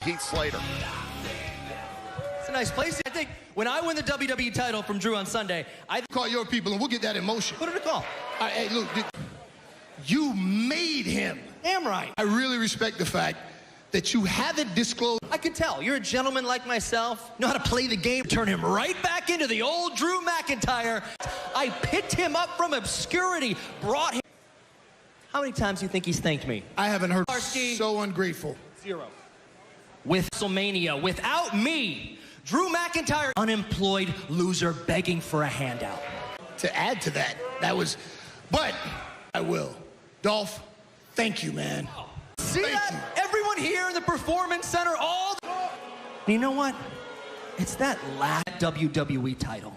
Heath Slater. It's a nice place. I think when I win the WWE title from Drew on Sunday, I call your people and we'll get that in motion. What did it call? Hey, look, you made him. Damn right. I really respect the fact that you haven't disclosed. I could tell. You're a gentleman like myself. Know how to play the game. Turn him right back into the old Drew McIntyre. I picked him up from obscurity. Brought him. How many times do you think he's thanked me? I haven't heard. Starsky. So ungrateful. 0. With WrestleMania, without me, Drew McIntyre, unemployed loser begging for a handout. To add to that, that was, but I will. Dolph, thank you, man. See that? Everyone here in the Performance Center, all the... You know what? It's that last WWE title.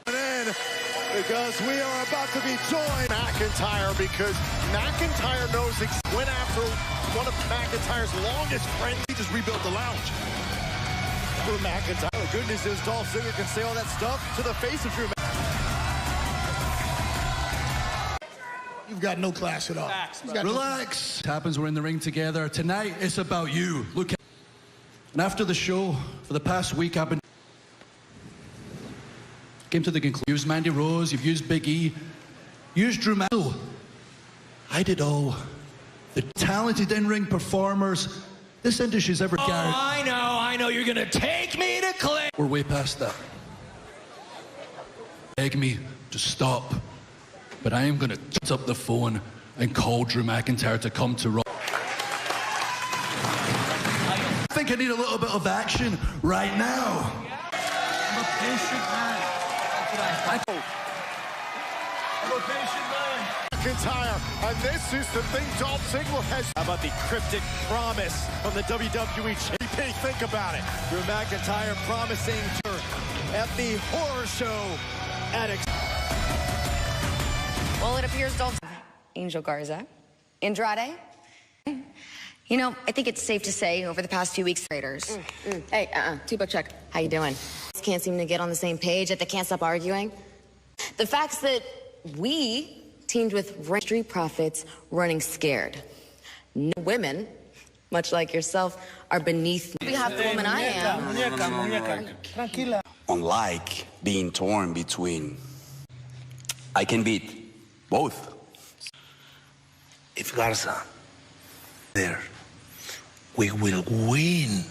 Because we are about to be joined McIntyre, because McIntyre knows went after one of McIntyre's longest friends. He just rebuilt the lounge for McIntyre. The good news is Dolph Ziggler can say all that stuff to the face of Drew McIntyre. You've got no class at all. Relax. It happens, we're in the ring together. Tonight, it's about you. Look at. And after the show, for the past week, I've been... Came to the conclusion. You've used Mandy Rose, you've used Big E, used Drew McIntyre. I did all. The talented in-ring performers this industry's ever carried. I know. You're gonna take me to Clay. We're way past that. Beg me to stop. But I am going to pick up the phone and call Drew McIntyre to come to Raw. I think I need a little bit of action right now. I'm a patient man. I'm a patient man. McIntyre, and this is the thing Dolph Ziggler has. How about the cryptic promise from the WWE champion? Think about it. Drew McIntyre promising to at the horror show at Well, it appears Dolph Angel Garza, Andrade. You know, I think it's safe to say over the past few weeks, Raiders. Hey, two-buck check. How you doing? Can't seem to get on the same page. They can't stop arguing. The facts that we teamed with Street Profits running scared. No women, much like yourself, are beneath me. Half the woman I am. Unlike being torn between, I can beat both. If Garza there, we will win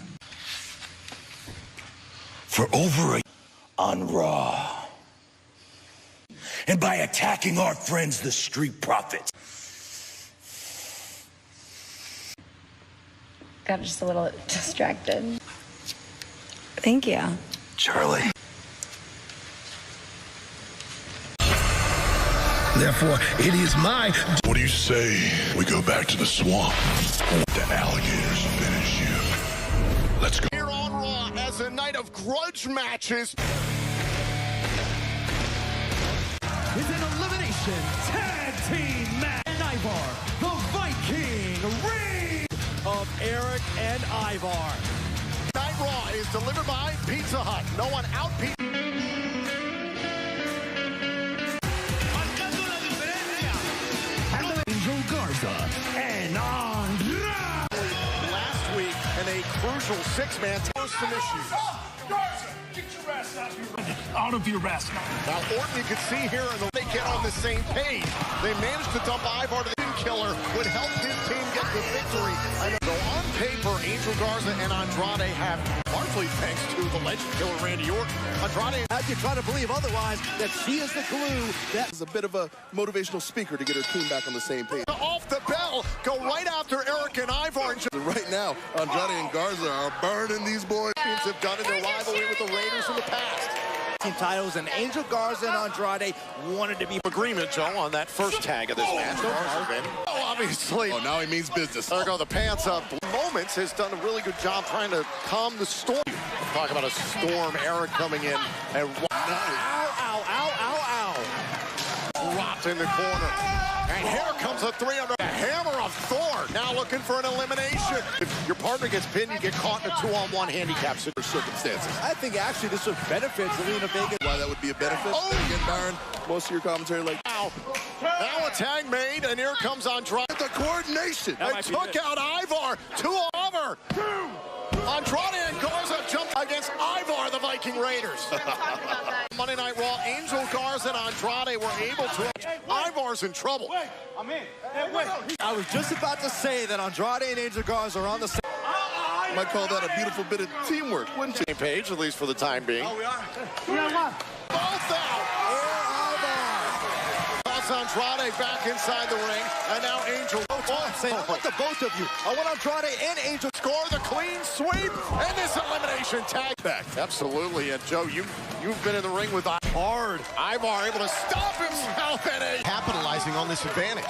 for over a on Raw. And by attacking our friends, the Street Profits. Got just a little distracted. Thank you. Charlie. Therefore, it is my... What do you say we go back to the swamp? The alligators finish you. Let's go. Here on Raw as a night of grudge matches. It's an elimination tag team match. And Ivar, the Viking Ring Of Eric and Ivar. Night Raw is delivered by Pizza Hut. No one out Pizza. Angel Garza and Andrade. Last week in a crucial six-man submission. Garza, get your ass out of your ass. Now Orton, you can see here, they get on the same page. They managed to dump Ivar to the killer, would help his team get the victory. So on paper, Angel Garza and Andrade have, largely thanks to the legend killer Randy Orton. Andrade, how do you try to believe otherwise that she is the glue? That is a bit of a motivational speaker to get her team back on the same page. Off the bell, go right after Eric and Ivar. Right now, Andrade and Garza are burning these boys. Teams have done in their rivalry with the Raiders in the past. Team titles, and Angel Garza and Andrade wanted to be Agreement, Joe, on that first tag of this match. Oh, obviously. Oh, now he means business. There go the pants up. Moments has done a really good job trying to calm the storm. Talk about a storm. Eric coming in and ow. Dropped in the corner. And here comes a 300. The hammer of Thor now looking for an elimination. If your partner gets pinned, you get caught in a 2-on-1 handicap circumstances. I think actually this would benefit Zelina Vega. Why that would be a benefit? Oh! Again, Baron, most of your commentary like... Now a tag made, and here comes Andrade. The coordination. They took out Ivar. 2 on cover. Andrade and Garza jump against Ivar, the Viking Raiders. Monday Night Raw, Angel Garza and Andrade were able to. Ivar's in trouble. Wait, I'm in. Hey, wait. I was just about to say that Andrade and Angel Garza are on the same. Might call that a beautiful bit of teamwork, wouldn't you? Same page, at least for the time being. Oh, we are. Both out. Andrade back inside the ring, and now Angel. I want the both of you. I want Andrade and Angel. Score the clean sweep, and this elimination tag back. Absolutely, and Joe, you've been in the ring with hard. Ivar able to stop himself and capitalizing on this advantage.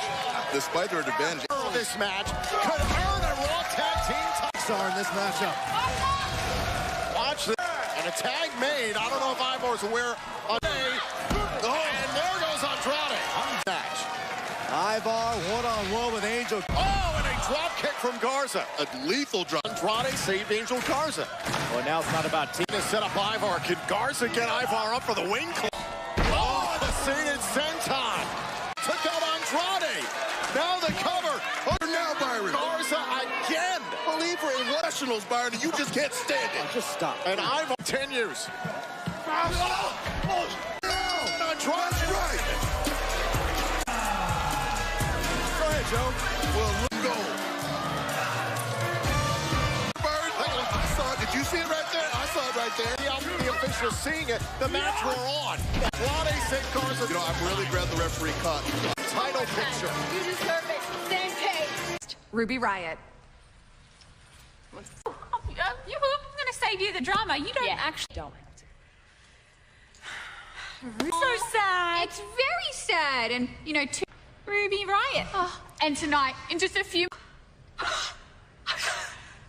Despite their advantage. This match could earn a Raw Tag Team title In this matchup. Watch this, and a tag made. I don't know if Ivar's aware. And there goes Andrade. Match. Ivar one-on-one with Angel. Oh, and a drop kick from Garza. A lethal drop. Andrade saved Angel Garza. Well, now it's not about team. To set up Ivar. Can Garza get Ivar up for the wing? Oh, the seated senton. Took out Andrade. Now the cover. Now, Byron. Garza again. Believer in rationals, Byron. You just can't stand it. Just stop. And Ivar continues. Andrade. Right. Go ahead, Joe. Well, let's go. Byron, I saw it. Did you see it right there? I saw it right there. The officials seeing it. The match we're on. Andrade said Garza. You know, I'm really glad the referee caught. Title picture. You deserve it. Same page. Ruby Riott. I'm going to save you the drama. You don't actually. Don't. So sad. It's very sad, and you know, Ruby Riott. Oh, and tonight, in just a few.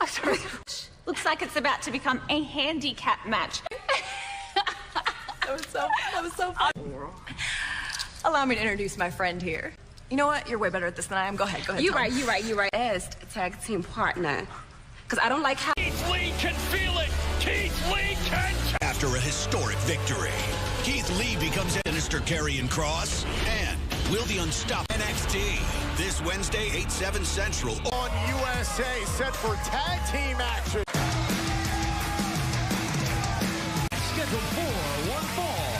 I'm sorry. Looks like it's about to become a handicap match. that was so fun. Allow me to introduce my friend here. You know what? You're way better at this than I am. Go ahead. You're right. As a tag team partner. Because I don't like how. Keith Lee can feel it. Keith Lee can. After a historic victory, Keith Lee becomes Sinister Karrion Kross and will the unstoppable NXT this Wednesday, 8/7 Central on USA, set for tag team action. Scheduled for one fall.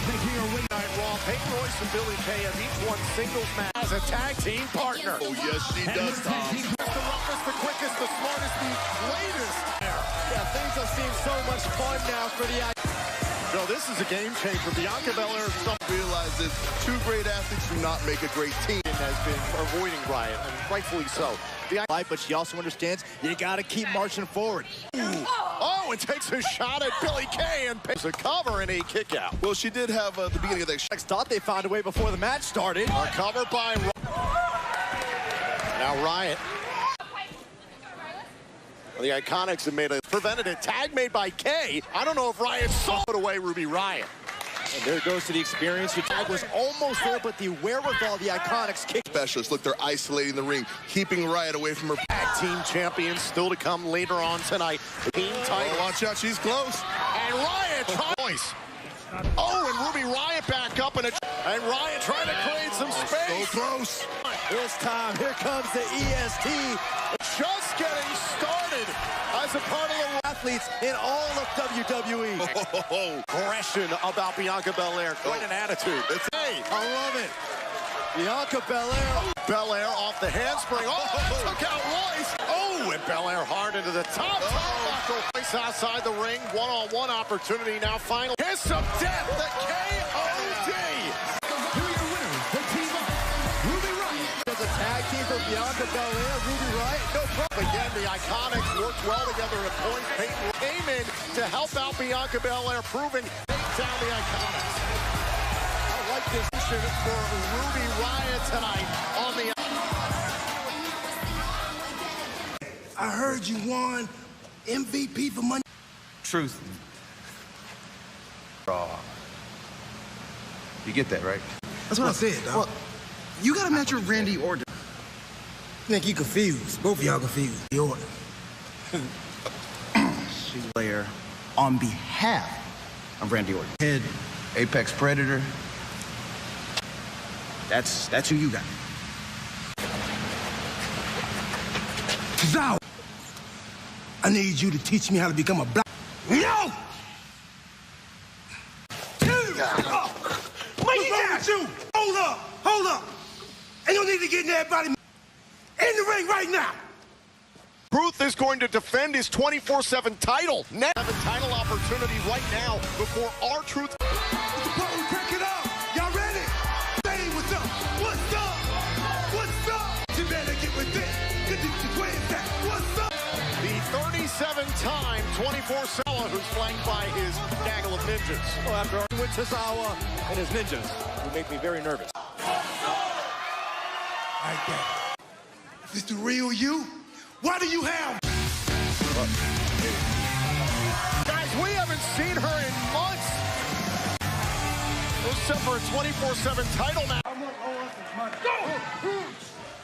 Making her win. Night Raw, Peyton Royce and Billy Kay have each won singles match as a tag team partner. Oh, yes, she does, Tom. The roughest, the quickest, the smartest, the latest. Yeah, things will seem so much fun now for the. So this is a game changer. Bianca Belair realize that two great athletes do not make a great team. Has been avoiding Riott, and rightfully so. But she also understands you got to keep marching forward. Oh, and takes a shot at Billy Kay and picks a cover and a kick out. Well, she did have the beginning of that. Thought they found a way before the match started. A cover by now Riott. Well, the Iconics have made a preventative tag made by Kay. I don't know if Riott saw it away Ruby Riott. And there goes to the experience. Your tag was almost there, but the wherewithal, the Iconics kick. Specialists, look, they're isolating the ring, keeping Riott away from her. Tag team champions still to come later on tonight. The team title. Watch out, she's close. And Riott tries. Oh, and Ruby Riott back up and Riott trying to create some space. So close. This time, here comes the EST. Just getting started as a part of the athletes in all of WWE. Aggression about Bianca Belair. Quite an attitude. Hey, I love it. Bianca Belair. Belair off the handspring. Oh, took out Royce. Oh, and Belair hard into the top. Royce outside the ring. One-on-one opportunity now. Final kiss of death. The KOD. Here are your winners. The team of Ruby Riott. There's a tag team for Bianca Belair. Ruby Riott. No problem. Again, the Iconics worked well together at points. Peyton came in to help out Bianca Belair, proving down the Iconics. I like this for Ruby Riott tonight on the. I heard you won MVP for money. Truth. You get that, right? That's what I said, dog. Well, you got a match with Randy Orton. I think you confused. Both of y'all confused. The Orton. She's a player on behalf of Randy Orton. Head, Apex Predator. That's who you got. Zow. I need you to teach me how to become a black. No! What's wrong with you? Hold up. Ain't no need to get everybody in the ring right now. Ruth is going to defend his 24/7 title. Next, have a title opportunity right now before R-Truth. Crank it up. Y'all ready? Say what's up. What's up? What's up? You better get with this. Where's that? What's up? The 37-time 24/7 who's flanked by his gaggle of ninjas. Well, after arguing with Tozawa and his ninjas, who make me very nervous. Right there. Is this the real you? Why do you have? Guys, we haven't seen her in months. Except for a 24/7 title match.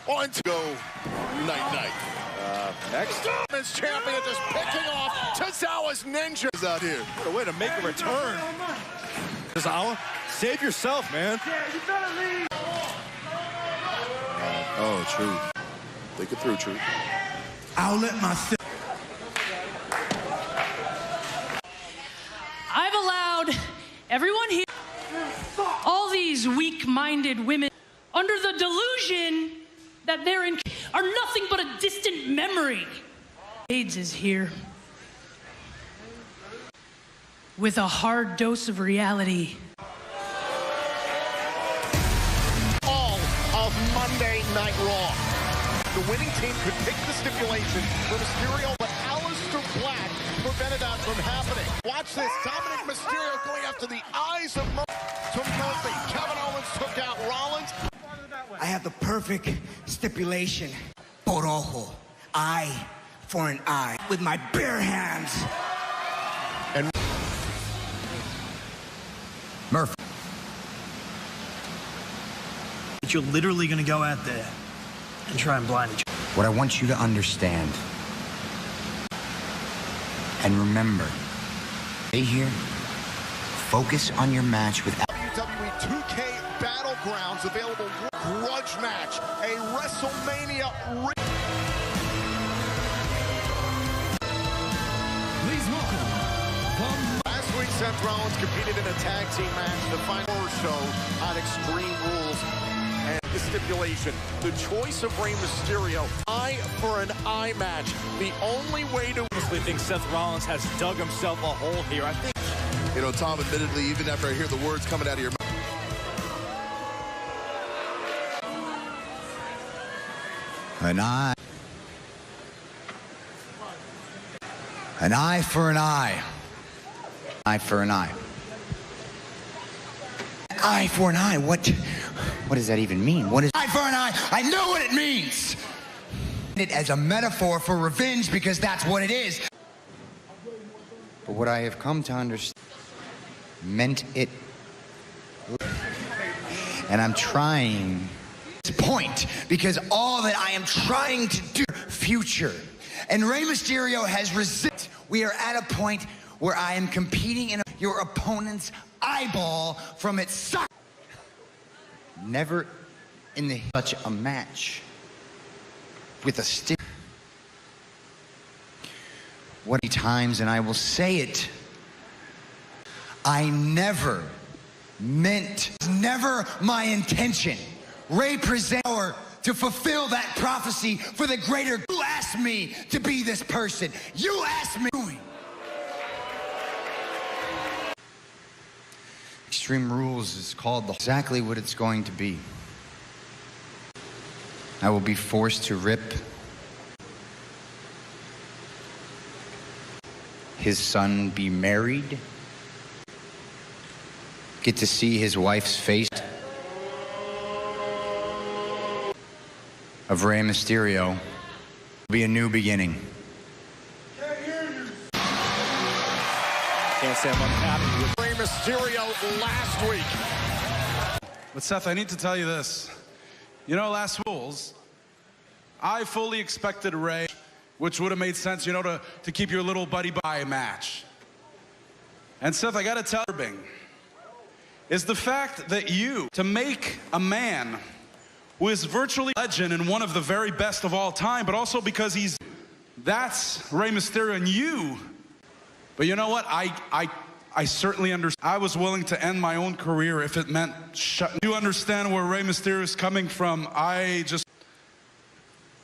On to go night. Next. Women's champion just picking off Tozawa's ninjas out here. What a way to make a return. Tozawa, save yourself, man. Yeah, you better leave. Oh, true. Think it through, true. I'll let myself. I've allowed everyone here, all these weak-minded women, under the delusion that they're in, are nothing but a distant memory. AIDS is here with a hard dose of reality. All of Monday Night Raw. The winning team could pick the stipulation for Mysterio, but Aleister Black prevented that from happening. Watch this. Dominic Mysterio going after the eyes of Murphy. Kevin Owens took out Rollins. I have the perfect stipulation. Por ojo, eye for an eye, with my bare hands. And Murphy. But you're literally going to go out there and try and blind each other. What I want you to understand, and remember, stay here, focus on your match with WWE 2K Battlegrounds available grudge match, a WrestleMania. Please welcome. Last week, Seth Rollins competed in a tag team match, the final show on Extreme Rules. And the stipulation, the choice of Rey Mysterio, eye for an eye match. The only way to... I honestly think Seth Rollins has dug himself a hole here. I think... You know, Tom, admittedly, even after I hear the words coming out of your mouth. an eye for an eye. Eye for an eye. Eye for an eye. What does that even mean? What is eye for an eye? I know what it means. It as a metaphor for revenge because that's what it is. But what I have come to understand meant it. And I'm trying this point because all that I am trying to do future. And Rey Mysterio has resisted. We are at a point where I am competing in your opponent's eyeball from its socket. Never in the such a match with a stick. What many times, and I will say it, I never meant, never my intention, represent or to fulfill that prophecy for the greater. You asked me to be this person. You asked me. Extreme Rules is called exactly what it's going to be. I will be forced to rip his son be married, get to see his wife's face of Rey Mysterio. It'll be a new beginning. Can't say I'm unhappy with Rey Mysterio last week. But Seth, I need to tell you this. You know, last Rules, I fully expected Rey, which would have made sense, you know, to keep your little buddy by a match. And Seth, I gotta tell you, is the fact that you, to make a man who is virtually a legend and one of the very best of all time, but also because he's That's Rey Mysterio and you. But you know what? I certainly understand. I was willing to end my own career if it meant shutting. You understand where Rey Mysterio is coming from.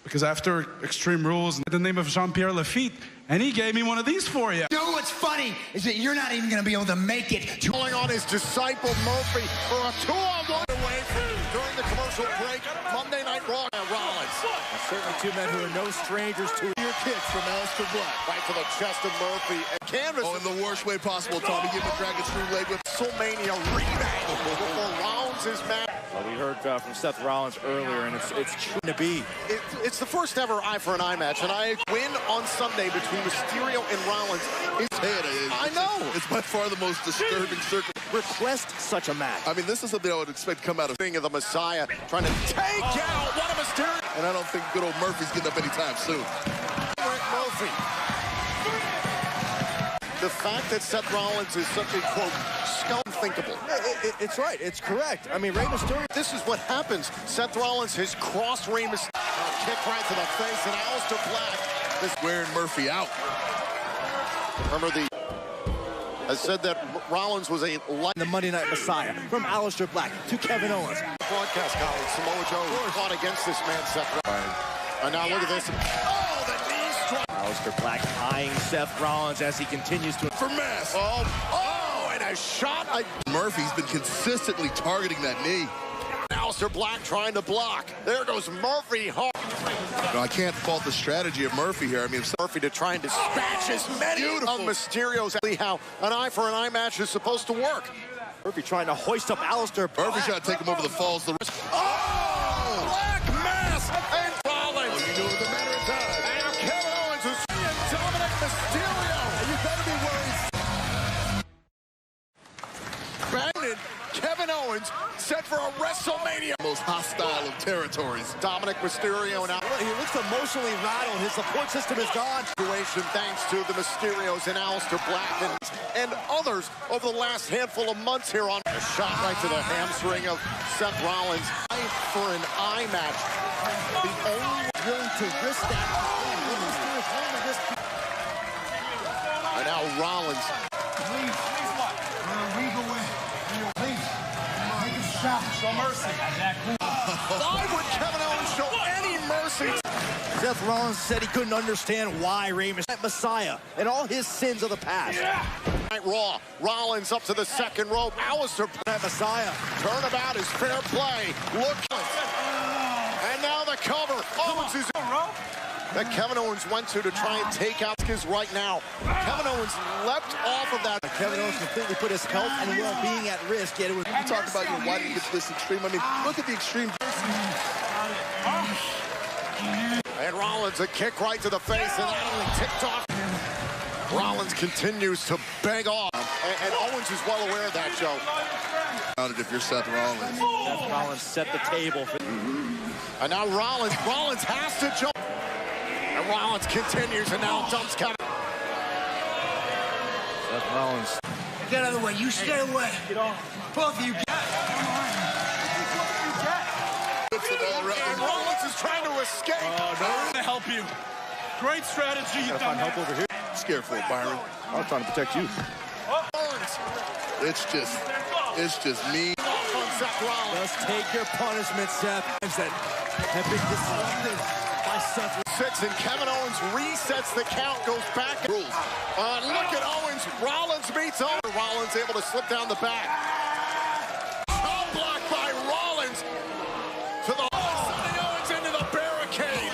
Because after Extreme Rules, the name of Jean-Pierre Lafitte, and he gave me one of these for you. You know what's funny is that you're not even going to be able to make it. Calling on his disciple Murphy for a 2-on-1 away during the commercial break. Monday Night Raw. Rollins. Certainly two men who are no strangers to your kicks from Aleister Black. Right to the chest of Murphy. And canvas. Oh, in the worst way possible, Tommy. Give him a dragon screw leg whip. WrestleMania rematch before Rollins' match. Well, we heard from Seth Rollins earlier, and it's true to be. It's the first ever eye for an eye match, and I win on Sunday between Mysterio and Rollins. I know. It's by far the most disturbing circumstance. Request such a match. I mean, this is something I would expect to come out of Thing of the Messiah, trying to take out one of Mysterio. And I don't think good old Murphy's getting up anytime soon. Murphy. The fact that Seth Rollins is such a, quote, unthinkable. It's right. It's correct. I mean, Rey Mysterio. This is what happens. Seth Rollins has crossed Rey Mysterio. Kick right to the face, and Aleister Black is wearing Murphy out. Remember I said that Rollins was the Monday Night Messiah from Aleister Black to Kevin Owens. Broadcast colleague Samoa Joe fought against this man, Seth Rollins. And now look at this. Oh, the knee strike. Aleister Black eyeing Seth Rollins as he continues to for mass. Oh, and a shot. Murphy's been consistently targeting that knee. Aleister Black trying to block. There goes Murphy hard. No, I can't fault the strategy of Murphy here. I mean, Murphy to try and dispatch as many of Mysterio's. How an eye for an eye match is supposed to work. Murphy trying to hoist up Aleister. Murphy trying to take him over the falls. Oh! Black mass and Rollins. Oh, you knew it was a matter of time. And Kevin Owens is seeing Dominic Mysterio. You better be worried. Brandon, Kevin Owens set for a WrestleMania. Most hostile of territories. Dominic Mysterio now. He looks emotionally rattled. His support system is gone. Situation thanks to the Mysterios and Aleister Black and others over the last handful of months here on a shot right to the hamstring of Seth Rollins. For an eye match. The only willing to risk that. And now Rollins. Please what? We go in. Please. Make a shot. Show mercy. Why would Kevin Owens show any mercy? Seth Rollins said he couldn't understand why Rey Mysterio, Messiah, and all his sins of the past. Raw. Rollins up to the second rope. Aleister Messiah. Turnabout is fair play. Look. And now the cover. Owens is that Kevin Owens went to try and take out his right now. Kevin Owens leapt off of that. Kevin Owens completely put his health and well-being at risk. Yet it was. You talk about why did you get to this extreme? I mean, look at the extreme. And Rollins a kick right to the face, and that only ticked off. Rollins continues to beg off, and Owens is well aware of that, Joe. If you're Seth Rollins. Seth Rollins set the table for. And now Rollins has to jump. And Rollins continues and now dumps Kevin. Seth Rollins. Get out of the way. You stay away. Get off. Both of you. And Rollins is trying to escape. No, to help you. Great strategy. Gotta find help over here. Scared for it, Byron. I'm trying to protect you. It's just me. Just take your punishment, Seth. That have been disrupted by Seth. 6 and Kevin Owens resets the count, goes back. Rules. Look at Owens. Rollins beats Owens. Rollins able to slip down the back. Top block by Rollins to the sending Owens into the barricade.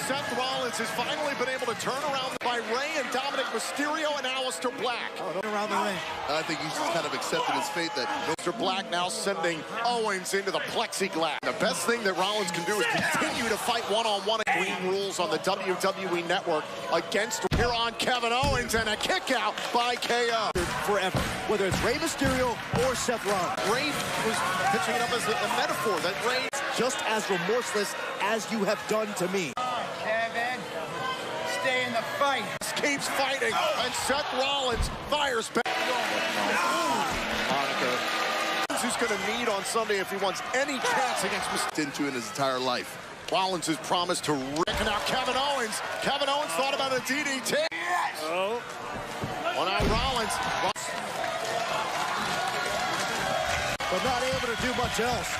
Seth Rollins has finally been able to turn around by Rey and Dominic Mysterio and Aleister Black. Around the ring. I think he's just kind of accepted his fate that Mr. Black now sending Owens into the plexiglass. The best thing that Rollins can do is continue to fight one-on-one. Green rules on the WWE Network against here on Kevin Owens, and a kick out by KO. Forever, whether it's Rey Mysterio or Seth Rollins. Rey was pitching it up as a metaphor that Rey just as remorseless as you have done to me. Kevin, stay in the fight. Keeps fighting, and Seth Rollins fires back. Monica. He's going to need on Sunday if he wants any chance against into in his entire life. Rollins has promised to Rick. And now Kevin Owens. Kevin Owens thought about a DDT. Yes! Oh. Well, now Rollins. But not able to do much else.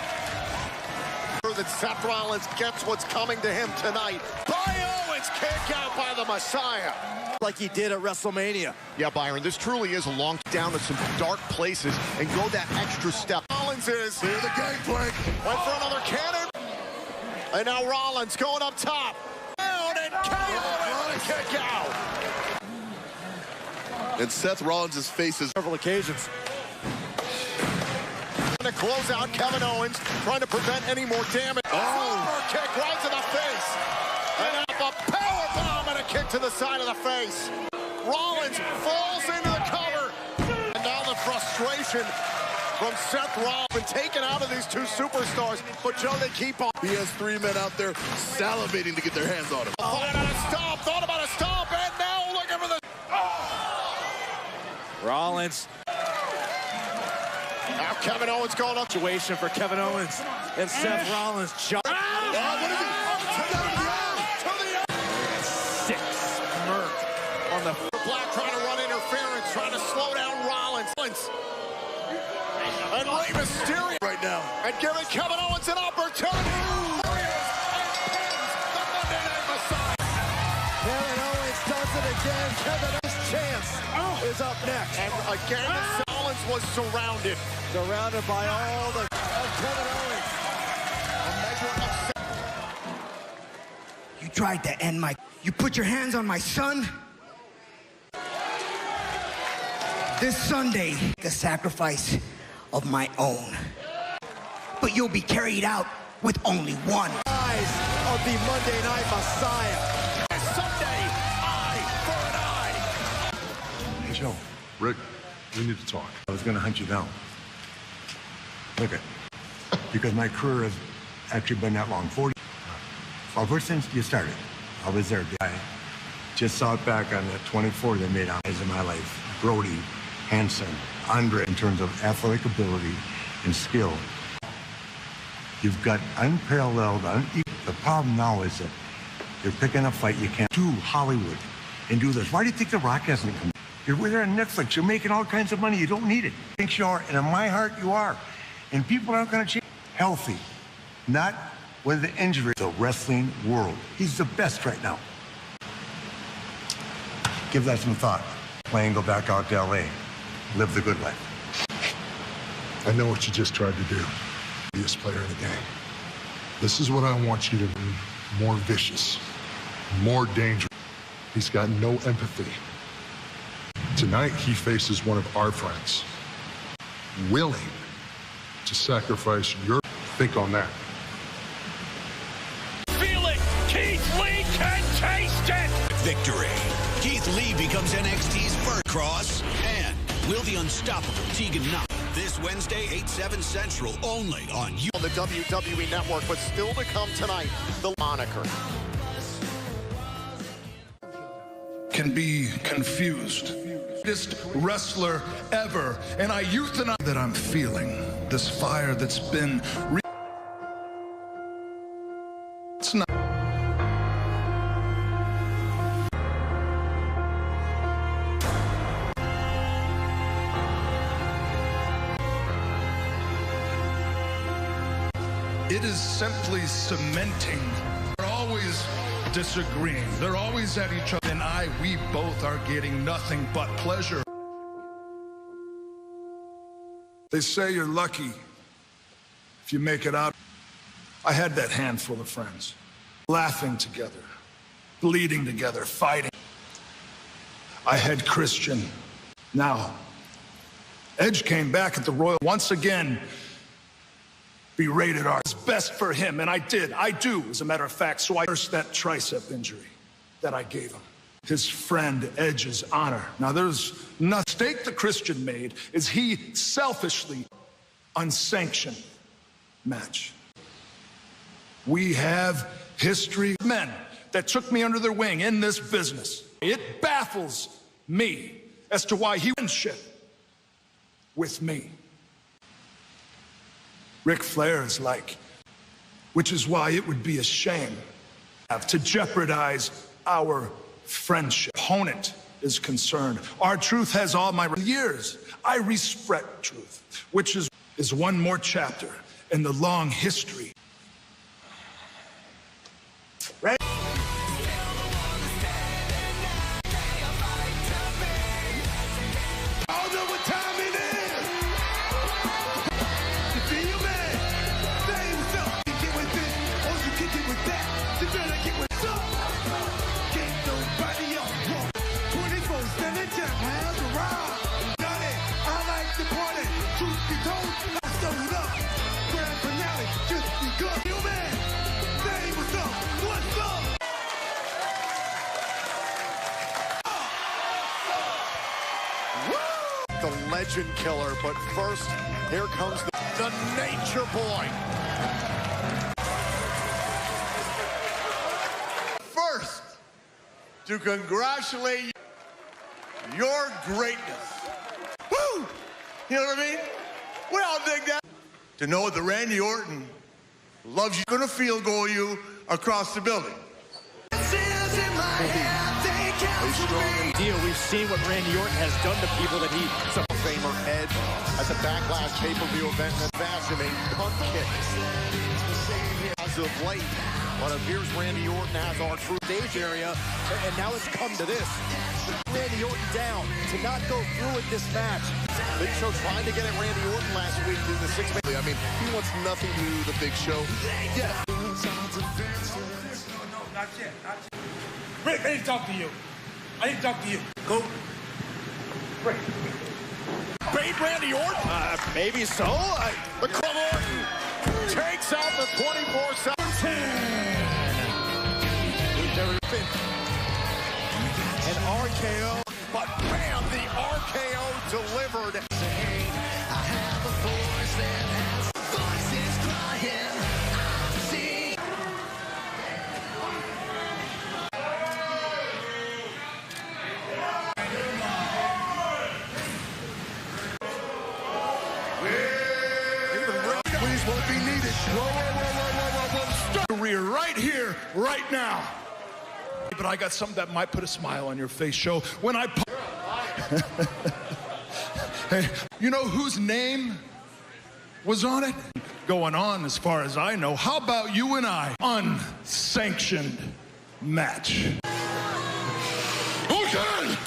That Seth Rollins gets what's coming to him tonight. By Owens, kick out by the Messiah. Like he did at WrestleMania. Yeah, Byron, this truly is a long down to some dark places and go that extra step. Rollins is Clear the gangplank. Went for another cannon. And now Rollins going up top. Down and KO and kick out. And Seth Rollins' face is several occasions. To close out Kevin Owens, trying to prevent any more damage. Oh, kick right to the face. And up a power bomb and a kick to the side of the face. Rollins falls into the cover. And now the frustration from Seth Rollins been taken out of these two superstars. But Joe, they keep on. He has three men out there salivating to get their hands on him. Thought about a stop, and now looking for the... Rollins. Now Kevin Owens going up. Situation for Kevin Owens and Seth Rollins. Sick smirk on the... Black trying to run interference, trying to slow down Rollins. And Rey Mysterio right now. And giving Kevin Owens an opportunity. Kevin Owens does it again. Kevin Owens' chance is up next. And again, Rollins was surrounded. Surrounded by all the Kevin Owens. A measure of... You tried to end my... You put your hands on my son? This Sunday, the sacrifice of my own. But you'll be carried out with only one. Eyes of the Monday Night Messiah. Sunday, eye for an eye. Hey, Joe. Rick, we need to talk. I was going to hunt you down. Look at, because my career has actually been that long, 40. Well, ever since you started, I was there. I just saw it back on the 24 they made out in my life. Brody, Hanson, Andre, in terms of athletic ability and skill. You've got unparalleled, the problem now is that you're picking a fight you can't do Hollywood and do this. Why do you think The Rock hasn't come? You're there on Netflix. You're making all kinds of money. You don't need it. I think you are, and in my heart, you are. And people aren't going to change. Healthy, not with the injury. The wrestling world. He's the best right now. Give that some thought. Play and go back out to LA. Live the good life. I know what you just tried to do. Biggest player in the game. This is what I want you to do. More vicious, more dangerous. He's got no empathy. Tonight, he faces one of our friends. Willing to sacrifice your... Think on that. Feel it! Keith Lee can taste it! Victory. Keith Lee becomes NXT's first cross. And will the unstoppable Tegan Knox this Wednesday, 8/7 Central, only on the WWE Network, but still to come tonight, the moniker. Can be confused. Greatest wrestler ever, and I euthanize that I'm feeling. This fire that's been... It's not... It is simply cementing. They're always disagreeing. They're always at each other. And we both are getting nothing but pleasure. They say you're lucky if you make it out. I had that handful of friends, laughing together, bleeding together, fighting. I had Christian. Now, Edge came back at the Royal once again. Be rated R. It's best for him, and I do, as a matter of fact. So I nursed that tricep injury that I gave him. His friend Edge's honor. Now there's no mistake the Christian made is he selfishly unsanctioned match. We have history of men that took me under their wing in this business. It baffles me as to why he friendship with me. Ric Flair is like, which is why it would be a shame to jeopardize our friendship. Opponent is concerned. Our truth has all my years. I respect truth, which is one more chapter in the long history. Right? I know what time it is. To be your man, say what's up. You get with this, or you can get with that. You better get with up. Can't nobody else walk. 24/7 Jack has arrived. Done it. I like the party. Truth be told, I sold up. Grand finale, just begun. Your man, say what's up. What's up? The legend killer, but first, here comes the nature boy. First, to congratulate your greatness. Woo! You know what I mean? We all dig that. To know that Randy Orton loves you, gonna field goal you across the building. We've seen what Randy Orton has done to people that he... Famer Edge at the Backlash pay-per-view event in fascinating punt kicks. As of late, but here's Randy Orton has our true stage area, and now it's come to this. Randy Orton down to not go through with this match. Big Show trying to get at Randy Orton last week in the six-man. I mean, he wants nothing to do with the Big Show. Yeah. Rick, I need to talk to you. I need to talk to you. Go. Rick. Bait Randy Orton? Maybe so. The Club Orton takes out the 24/7. An RKO, but bam, the RKO delivered. I have a voice that has voices crying. I see. Please won't be needed. Career right here, right now. But I got something that might put a smile on your face, Show. When I... Hey, you know whose name was on it? Going on, as far as I know. How about you and I? Unsanctioned match. Okay!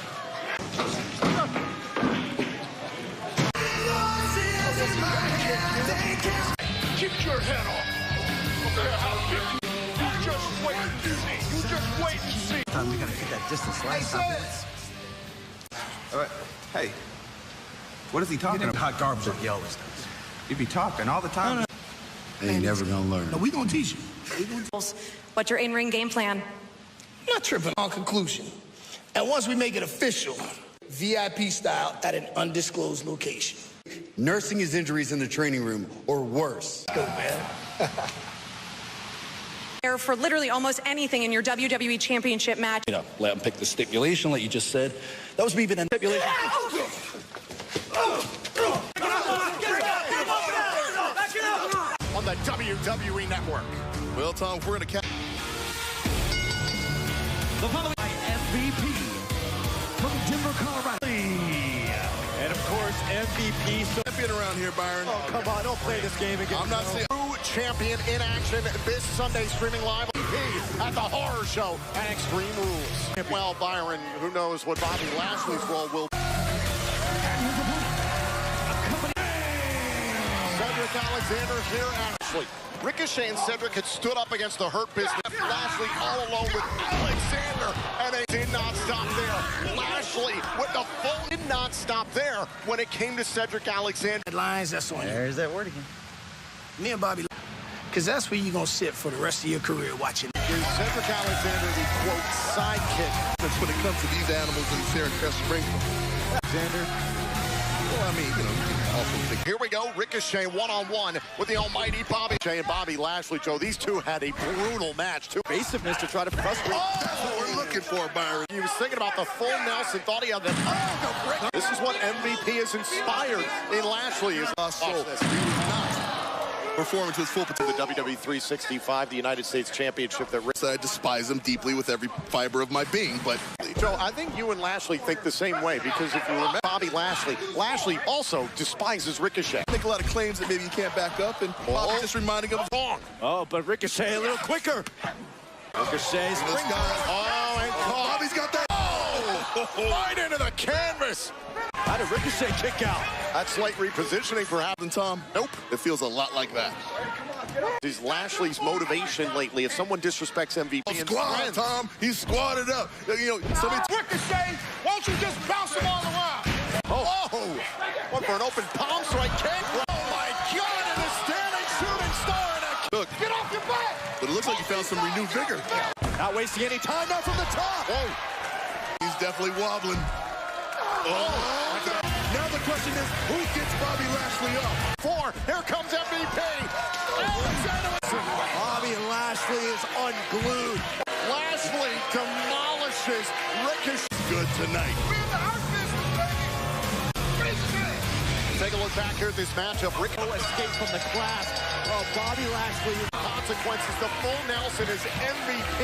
Keep your head off. You just wait and see. You just wait and see. We gotta get that distance last time. All right. Hey, what is he talking about? Hot garbage like he always does. You be talking all the time. They ain't never gonna learn. No, we gonna teach you. What's your in-ring game plan? I'm not tripping on conclusion. And once we make it official, VIP style at an undisclosed location. Nursing his injuries in the training room, or worse. Go, man. For literally almost anything in your WWE Championship match. You know, let him pick the stipulation, like you just said. That was me even a stipulation. On the WWE Network. Well, Tom, we're going to catch. The following MVP from Denver, Colorado. And of course, MVP. Champion around here, Byron. Oh, come on, don't play this game again. I'm not saying. True champion in action this Sunday, streaming live at the Horror Show at Extreme Rules. Well, Byron, who knows what Bobby Lashley's role will be. Cedric Alexander here at Lashley. Ricochet and Cedric had stood up against the Hurt Business. Lashley all alone with Alexander, and they did not stop there. Lashley with the full did not stop there when it came to Cedric Alexander. Lines, that's on you. There's that word again. Me and Bobby, because that's where you're going to sit for the rest of your career watching. Is Cedric Alexander the, quote, sidekick? That's when it comes to these animals in the Crest Springfield. Alexander. Well, I mean, you know, you can also think. Here we go, Ricochet one-on-one with the almighty Bobby. Jay and Bobby Lashley, Joe, these two had a brutal match, too. Evasiveness to try to frustrate. Oh! That's what we're looking for, Byron. He was thinking about the full Nelson, thought he had the... Oh, this is what MVP is inspired in Lashley. Is soul. He was not performing to his full potential. The WWE 365, the United States Championship that I despise him deeply with every fiber of my being, but Joe, I think you and Lashley think the same way, because if you remember Bobby Lashley also despises Ricochet. make a lot of claims that maybe he can't back up, and Bobby just reminding him of wrong. Oh, but Ricochet a little quicker. Ricochet's this guy. Oh, and Bobby's got that. Oh, right into the canvas. How did Ricochet kick out? That's slight repositioning, perhaps. And Tom, nope, it feels a lot like that. Is Lashley's motivation lately? If someone disrespects MVP and squad, friends. Tom, he's squatted up. You know, somebody. Ricochet, won't you just bounce him on the line? Oh, what for an open palm strike kick? Oh my God! And a standing shooting star and a Look, get off your back! But it looks like he found some renewed vigor. Not wasting any time now from the top. Whoa, he's definitely wobbling. Now the question is, who gets Bobby Lashley up? 4, here comes MVP. Bobby Lashley is unglued. Lashley demolishes Ricochet. Good tonight. Take a look back here at this matchup. No escape from the clasp of Bobby Lashley. Consequences, the full Nelson is MVP.